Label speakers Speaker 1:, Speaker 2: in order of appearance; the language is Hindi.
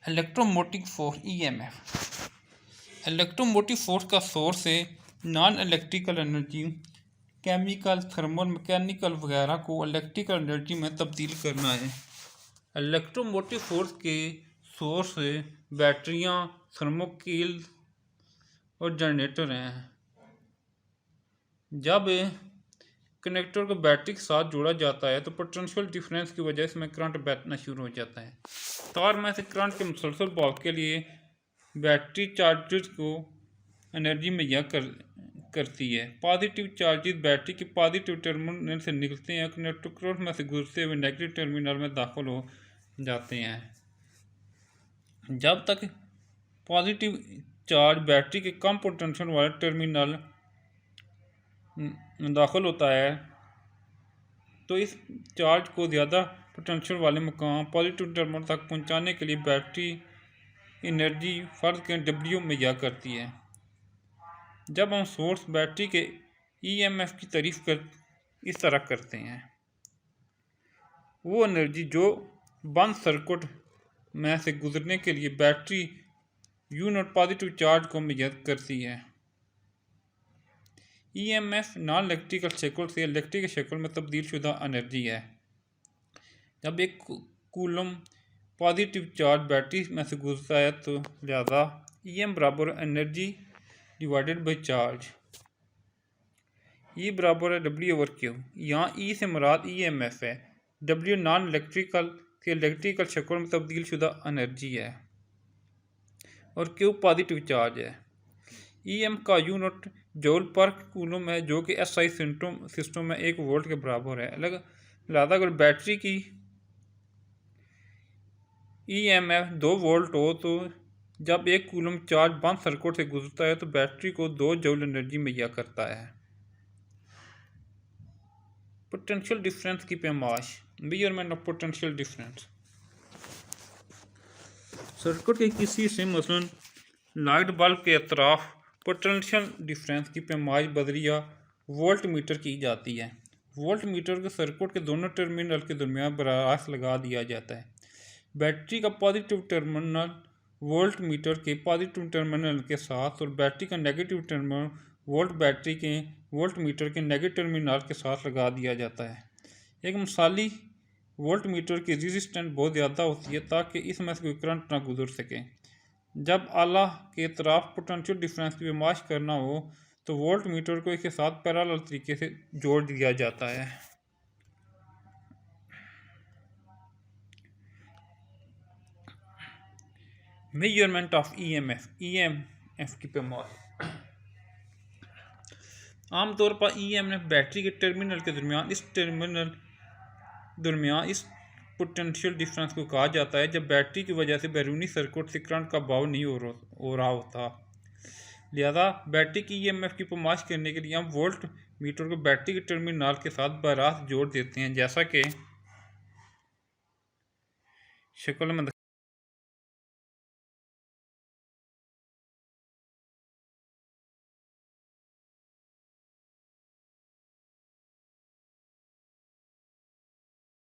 Speaker 1: Electromotive force EMF. Electromotive force का सोर्स है non electrical energy, chemical, thermal, mechanical वगैरह को इलेक्ट्रिकल एनर्जी में तब्दील करना है। इलेक्ट्रोमोटिव फोर्स के सोर्स है बैटरियाँ, थर्मोकील और जनरेटर हैं। जब कनेक्टर को बैटरी के साथ जोड़ा जाता है तो पोटेंशियल डिफरेंस की वजह से करंट बहना शुरू हो जाता है। तार में से करंट के मुसलसल बहाव के लिए बैटरी चार्जेस को एनर्जी मुहैया करती है। पॉजिटिव चार्जेस बैटरी के पॉजिटिव टर्मिनल से निकलते हैं, कनेक्टर में से गुजरते हुए नेगेटिव टर्मिनल में दाखिल हो जाते हैं। जब तक पॉजिटिव चार्ज बैटरी के कम पोटेंशियल वाले टर्मिनल दाखिल होता है तो इस चार्ज को ज़्यादा पोटेंशियल वाले मुकाम पॉजिटिव टर्मिनल तक पहुंचाने के लिए बैटरी एनर्जी फर्ज के डब्ल्यू मुहैया करती है। जब हम सोर्स बैटरी के ईएमएफ की तारीफ इस तरह करते हैं, वो एनर्जी जो बंद सर्किट में से गुजरने के लिए battery you not positive charge को मुहैया करती है। ईएमएफ नॉन इलेक्ट्रिकल शक्ल से इलेक्ट्रिकल शक्ल में तब्दील शुदा एनर्जी है। जब एक कूलम पॉजिटिव चार्ज बैटरी में से गुजरता है तो लिहाजा ईएम बराबर एनर्जी डिवाइडेड बाई चार्ज, ई बराबर है डब्ल्यू ओवर क्यू। यहाँ ई से मुराद ईएमएफ है, डब्ल्यू नॉन इलेक्ट्रिकल से इलेक्ट्रिकल शक्ल में तब्दील शुदा एनर्जी है और क्यू पॉजिटिव चार्ज है। ईएम का यूनिट जूल पर कूलम है जो कि एसआई सिस्टम में 1 वोल्ट के बराबर है। लिहाजा अगर बैटरी की ईएमएफ 2 वोल्ट हो तो जब एक कूलम चार्ज बंद सर्किट से गुजरता है तो बैटरी को 2 जूल एनर्जी मुहैया करता है। पोटेंशियल डिफरेंस की पैमाश, measurement of potential difference. Circuit के किसी हिस्से मसलन लाइट बल्ब के अतराफ पोटेंशियल डिफरेंस की पैमाश बजरिया वोल्ट मीटर की जाती है। वोल्ट मीटर को सर्किट के दोनों टर्मिनल के दरमियान बराबर लगा दिया जाता है। बैटरी का पॉजिटिव टर्मिनल वोल्ट मीटर के पॉजिटिव टर्मिनल के साथ और बैटरी का नेगेटिव टर्मिनल वोल्ट बैटरी के वोल्ट मीटर के नेगेटिव टर्मिनल के साथ लगा दिया जाता है। एक मिसाली वोल्ट मीटर की रेजिस्टेंस बहुत ज़्यादा होती है ताकि इसमें से कोई करंट ना गुजर सके। जब आला के तरफ पोटेंशियल डिफरेंस की पैमाश करना हो तो वोल्ट मीटर को इसके साथ पैरेलल तरीके से जोड़ दिया जाता है। मेजरमेंट ऑफ ईएमएफ की पैमाश। आमतौर पर ईएमएफ बैटरी के टर्मिनल के दरमियान इस पोटेंशियल डिफरेंस को कहा जाता है जब बैटरी की वजह से बैरूनी सर्किट से करंट का बहाव नहीं हो रहा होता। लिहाजा बैटरी की ईएमएफ की पैमाश करने के लिए हम वोल्ट मीटर को बैटरी के टर्मिनल के साथ बराह जोड़ देते हैं, जैसा कि शक्ल में